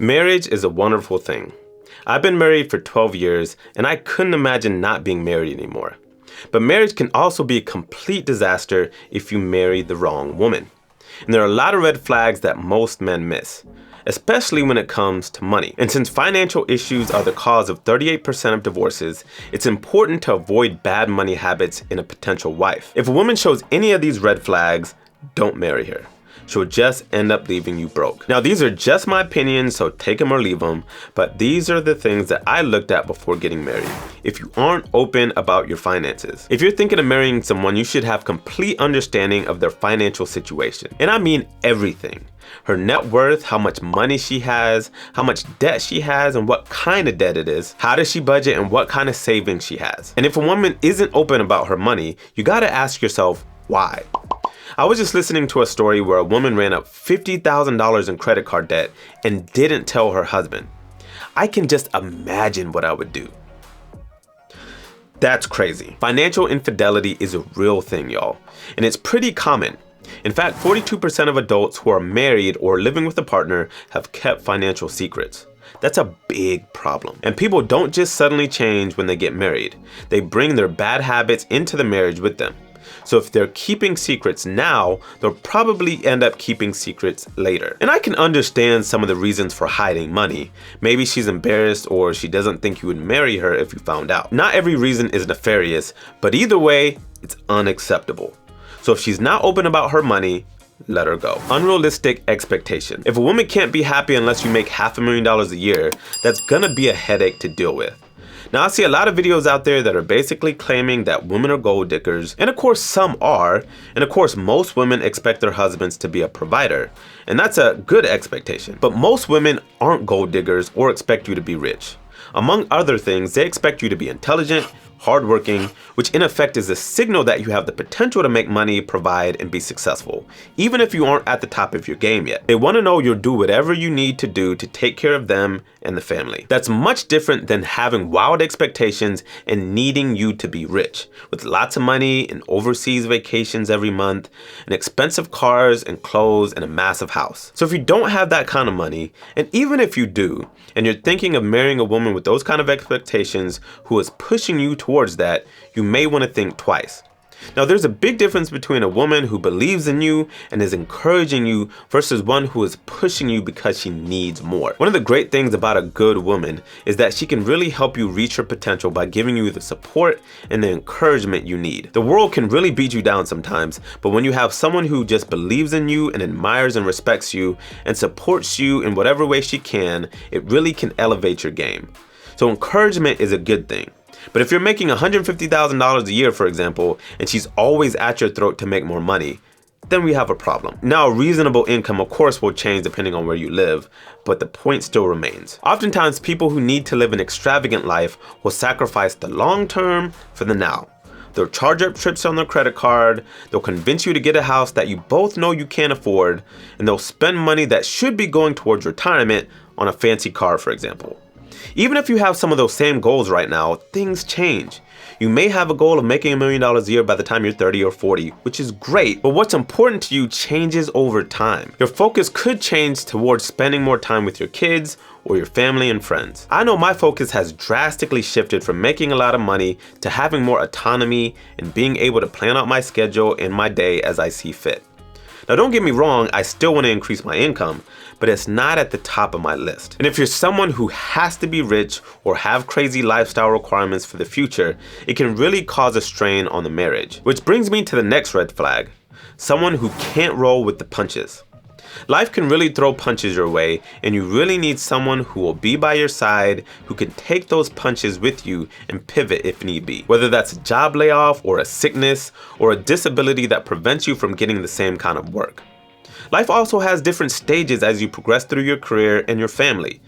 Marriage is a wonderful thing. I've been married for 12 years, and I couldn't imagine not being married anymore. But marriage can also be a complete disaster if you marry the wrong woman. And there are a lot of red flags that most men miss, especially when it comes to money. And since financial issues are the cause of 38% of divorces, it's important to avoid bad money habits in a potential wife. If a woman shows any of these red flags, don't marry her. She'll just end up leaving you broke. Now, these are just my opinions, so take them or leave them, but these are the things that I looked at before getting married. If you aren't open about your finances. If you're thinking of marrying someone, you should have complete understanding of their financial situation. And I mean everything. Her net worth, how much money she has, how much debt she has, and what kind of debt it is. How does she budget and what kind of savings she has. And if a woman isn't open about her money, you gotta ask yourself, why? I was just listening to a story where a woman ran up $50,000 in credit card debt and didn't tell her husband. I can just imagine what I would do. That's crazy. Financial infidelity is a real thing, y'all, and it's pretty common. In fact, 42% of adults who are married or living with a partner have kept financial secrets. That's a big problem. And people don't just suddenly change when they get married. They bring their bad habits into the marriage with them. So if they're keeping secrets now, they'll probably end up keeping secrets later. And I can understand some of the reasons for hiding money. Maybe she's embarrassed or she doesn't think you would marry her if you found out. Not every reason is nefarious, but either way, it's unacceptable. So if she's not open about her money, let her go. Unrealistic expectation. If a woman can't be happy unless you make $500,000 a year, that's gonna be a headache to deal with. Now, I see a lot of videos out there that are basically claiming that women are gold diggers, and of course some are, and of course most women expect their husbands to be a provider, and that's a good expectation. But most women aren't gold diggers or expect you to be rich. Among other things, they expect you to be intelligent, hardworking, which in effect is a signal that you have the potential to make money, provide, and be successful, even if you aren't at the top of your game yet. They want to know you'll do whatever you need to do to take care of them and the family. That's much different than having wild expectations and needing you to be rich, with lots of money and overseas vacations every month, and expensive cars and clothes and a massive house. So if you don't have that kind of money, and even if you do, and you're thinking of marrying a woman with those kind of expectations who is pushing you towards that, you may want to think twice. Now, there's a big difference between a woman who believes in you and is encouraging you versus one who is pushing you because she needs more. One of the great things about a good woman is that she can really help you reach your potential by giving you the support and the encouragement you need. The world can really beat you down sometimes, but when you have someone who just believes in you and admires and respects you and supports you in whatever way she can, it really can elevate your game. So encouragement is a good thing. But if you're making $150,000 a year, for example, and she's always at your throat to make more money, then we have a problem. Now, reasonable income, of course, will change depending on where you live, but the point still remains. Oftentimes, people who need to live an extravagant life will sacrifice the long term for the now. They'll charge up trips on their credit card, they'll convince you to get a house that you both know you can't afford, and they'll spend money that should be going towards retirement on a fancy car, for example. Even if you have some of those same goals right now, things change. You may have a goal of making $1 million a year by the time you're 30 or 40, which is great, but what's important to you changes over time. Your focus could change towards spending more time with your kids or your family and friends. I know my focus has drastically shifted from making a lot of money to having more autonomy and being able to plan out my schedule and my day as I see fit. Now, don't get me wrong, I still want to increase my income, but it's not at the top of my list. And if you're someone who has to be rich or have crazy lifestyle requirements for the future, it can really cause a strain on the marriage. Which brings me to the next red flag, someone who can't roll with the punches. Life can really throw punches your way, and you really need someone who will be by your side, who can take those punches with you and pivot if need be. Whether that's a job layoff or a sickness or a disability that prevents you from getting the same kind of work. Life also has different stages as you progress through your career and your family.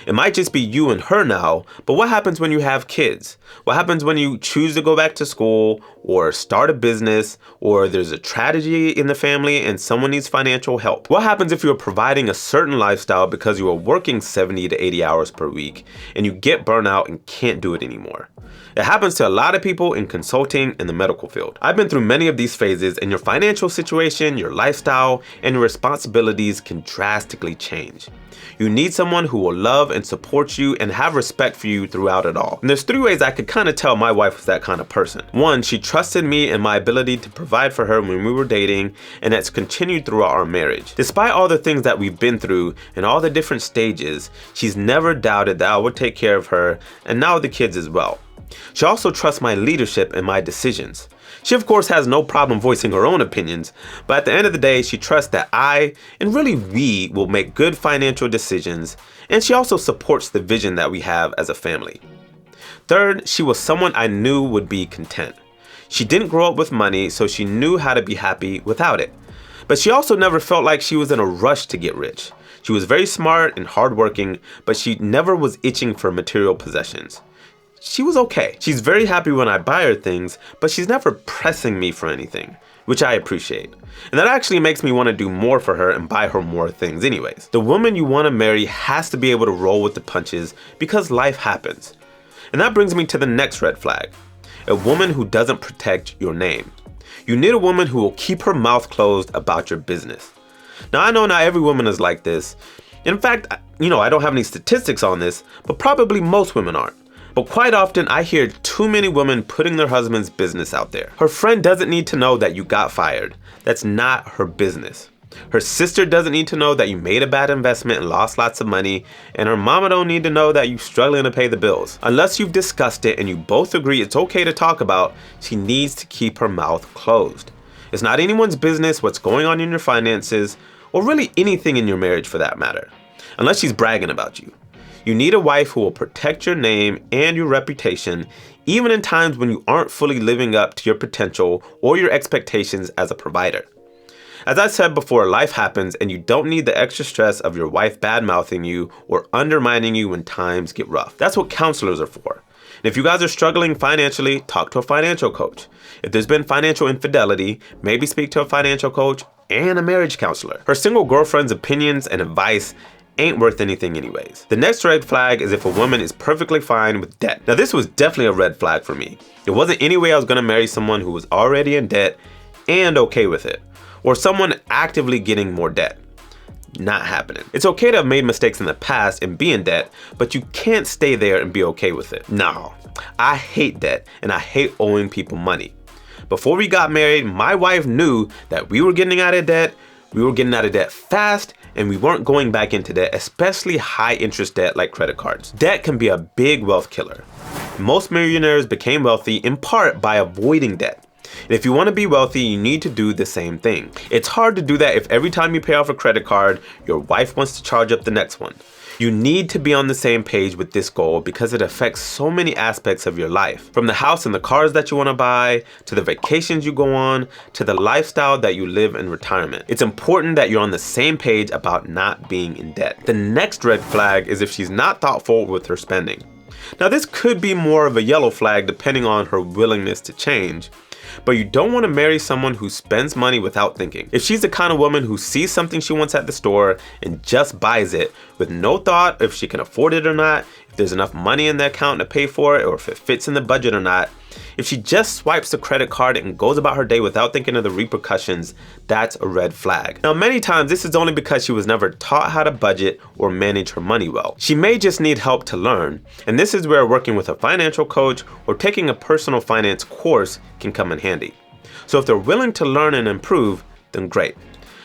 It might just be you and her now, but what happens when you have kids? What happens when you choose to go back to school or start a business, or there's a tragedy in the family and someone needs financial help? What happens if you're providing a certain lifestyle because you are working 70 to 80 hours per week and you get burnout and can't do it anymore? It happens to a lot of people in consulting and the medical field. I've been through many of these phases, and your financial situation, your lifestyle, and your responsibilities can drastically change. You need someone who will love and support you and have respect for you throughout it all. And there's 3 ways I could kind of tell my wife was that kind of person. 1, she trusted me and my ability to provide for her when we were dating, and that's continued throughout our marriage. Despite all the things that we've been through and all the different stages, she's never doubted that I would take care of her, and now the kids as well. She also trusts my leadership and my decisions. She of course has no problem voicing her own opinions, but at the end of the day, she trusts that I, and really we, will make good financial decisions, and she also supports the vision that we have as a family. 3rd, she was someone I knew would be content. She didn't grow up with money, so she knew how to be happy without it. But she also never felt like she was in a rush to get rich. She was very smart and hardworking, but she never was itching for material possessions. She was okay. She's very happy when I buy her things, but she's never pressing me for anything, which I appreciate. And that actually makes me want to do more for her and buy her more things anyways. The woman you want to marry has to be able to roll with the punches because life happens. And that brings me to the next red flag: a woman who doesn't protect your name. You need a woman who will keep her mouth closed about your business. Now, I know not every woman is like this. In fact, I don't have any statistics on this, but probably most women aren't. But quite often I hear too many women putting their husband's business out there. Her friend doesn't need to know that you got fired. That's not her business. Her sister doesn't need to know that you made a bad investment and lost lots of money, and her mama don't need to know that you're struggling to pay the bills. Unless you've discussed it and you both agree it's okay to talk about, she needs to keep her mouth closed. It's not anyone's business what's going on in your finances, or really anything in your marriage for that matter, unless she's bragging about you. You need a wife who will protect your name and your reputation, even in times when you aren't fully living up to your potential or your expectations as a provider. As I said before, life happens, and you don't need the extra stress of your wife bad-mouthing you or undermining you when times get rough. That's what counselors are for. And if you guys are struggling financially, talk to a financial coach. If there's been financial infidelity, maybe speak to a financial coach and a marriage counselor. Her single girlfriend's opinions and advice ain't worth anything anyways. The next red flag is if a woman is perfectly fine with debt. Now, this was definitely a red flag for me. It wasn't any way I was gonna marry someone who was already in debt and okay with it, or someone actively getting more debt. Not happening. It's okay to have made mistakes in the past and be in debt, but you can't stay there and be okay with it. No, I hate debt and I hate owing people money. Before we got married, my wife knew that we were getting out of debt, we were getting out of debt fast, and we weren't going back into debt, especially high interest debt like credit cards. Debt can be a big wealth killer. Most millionaires became wealthy in part by avoiding debt. And if you want to be wealthy, you need to do the same thing. It's hard to do that if every time you pay off a credit card, your wife wants to charge up the next one. You need to be on the same page with this goal because it affects so many aspects of your life. From the house and the cars that you want to buy, to the vacations you go on, to the lifestyle that you live in retirement. It's important that you're on the same page about not being in debt. The next red flag is if she's not thoughtful with her spending. Now, this could be more of a yellow flag depending on her willingness to change. But you don't want to marry someone who spends money without thinking. If she's the kind of woman who sees something she wants at the store and just buys it with no thought if she can afford it or not, if there's enough money in the account to pay for it, or if it fits in the budget or not, if she just swipes the credit card and goes about her day without thinking of the repercussions, that's a red flag. Now, many times this is only because she was never taught how to budget or manage her money well. She may just need help to learn, and this is where working with a financial coach or taking a personal finance course can come in handy. So if they're willing to learn and improve, then great.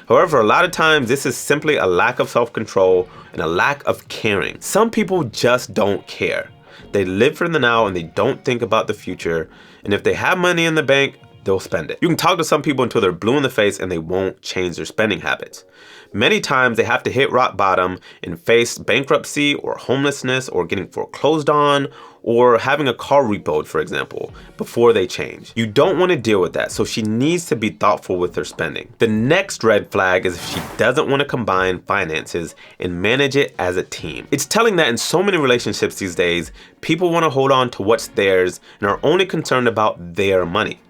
However, a lot of times this is simply a lack of self-control and a lack of caring. Some people just don't care. They live for the now and they don't think about the future. And if they have money in the bank, they'll spend it. You can talk to some people until they're blue in the face and they won't change their spending habits. Many times they have to hit rock bottom and face bankruptcy or homelessness or getting foreclosed on or having a car repoed, for example, before they change. You don't want to deal with that, so she needs to be thoughtful with her spending. The next red flag is if she doesn't want to combine finances and manage it as a team. It's telling that in so many relationships these days, people want to hold on to what's theirs and are only concerned about their money,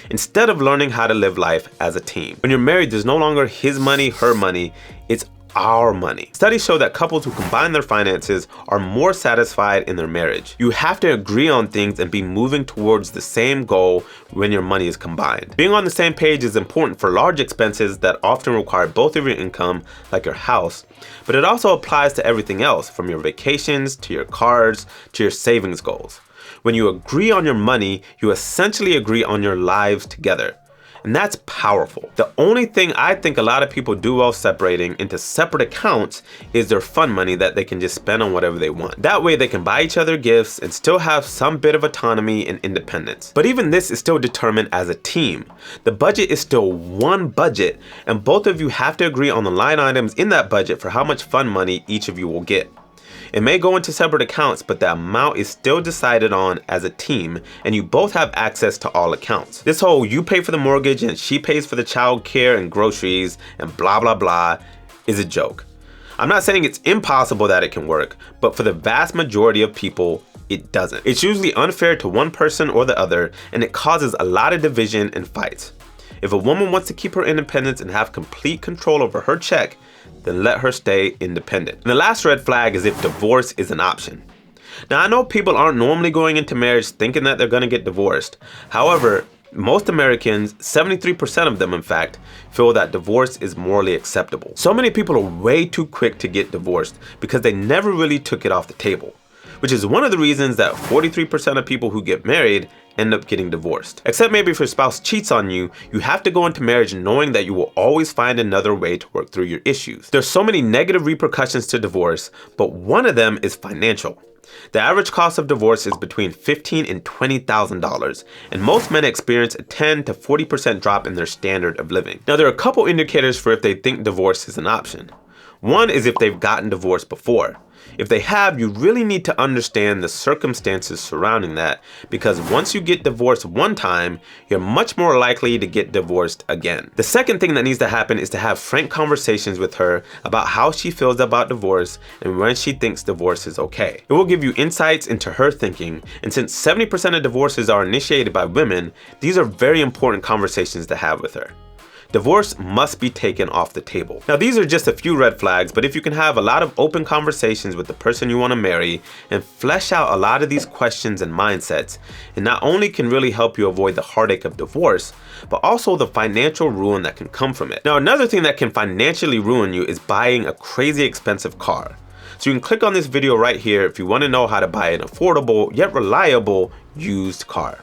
instead of learning how to live life as a team. When you're married, there's no longer his money, her money, it's our money. Studies show that couples who combine their finances are more satisfied in their marriage. You have to agree on things and be moving towards the same goal when your money is combined. Being on the same page is important for large expenses that often require both of your income, like your house, but it also applies to everything else, from your vacations, to your cars, to your savings goals. When you agree on your money, you essentially agree on your lives together. And that's powerful. The only thing I think a lot of people do well separating into separate accounts is their fun money that they can just spend on whatever they want. That way they can buy each other gifts and still have some bit of autonomy and independence. But even this is still determined as a team. The budget is still one budget, and both of you have to agree on the line items in that budget for how much fun money each of you will get. It may go into separate accounts, but the amount is still decided on as a team, and you both have access to all accounts. This whole you pay for the mortgage and she pays for the child care and groceries and blah blah blah is a joke. I'm not saying it's impossible that it can work, but for the vast majority of people, it doesn't. It's usually unfair to one person or the other, and it causes a lot of division and fights. If a woman wants to keep her independence and have complete control over her check, then let her stay independent. And the last red flag is if divorce is an option. Now, I know people aren't normally going into marriage thinking that they're gonna get divorced. However, most Americans, 73% of them in fact, feel that divorce is morally acceptable. So many people are way too quick to get divorced because they never really took it off the table, which is one of the reasons that 43% of people who get married end up getting divorced. Except maybe if your spouse cheats on you, you have to go into marriage knowing that you will always find another way to work through your issues. There's so many negative repercussions to divorce, but one of them is financial. The average cost of divorce is between $15,000 and $20,000, and most men experience a 10 to 40% drop in their standard of living. Now, there are a couple indicators for if they think divorce is an option. One is if they've gotten divorced before. If they have, you really need to understand the circumstances surrounding that, because once you get divorced one time, you're much more likely to get divorced again. The second thing that needs to happen is to have frank conversations with her about how she feels about divorce and when she thinks divorce is okay. It will give you insights into her thinking, and since 70% of divorces are initiated by women, these are very important conversations to have with her. Divorce must be taken off the table. Now, these are just a few red flags, but if you can have a lot of open conversations with the person you want to marry and flesh out a lot of these questions and mindsets, it not only can really help you avoid the heartache of divorce, but also the financial ruin that can come from it. Now, another thing that can financially ruin you is buying a crazy expensive car. So you can click on this video right here if you want to know how to buy an affordable yet reliable used car.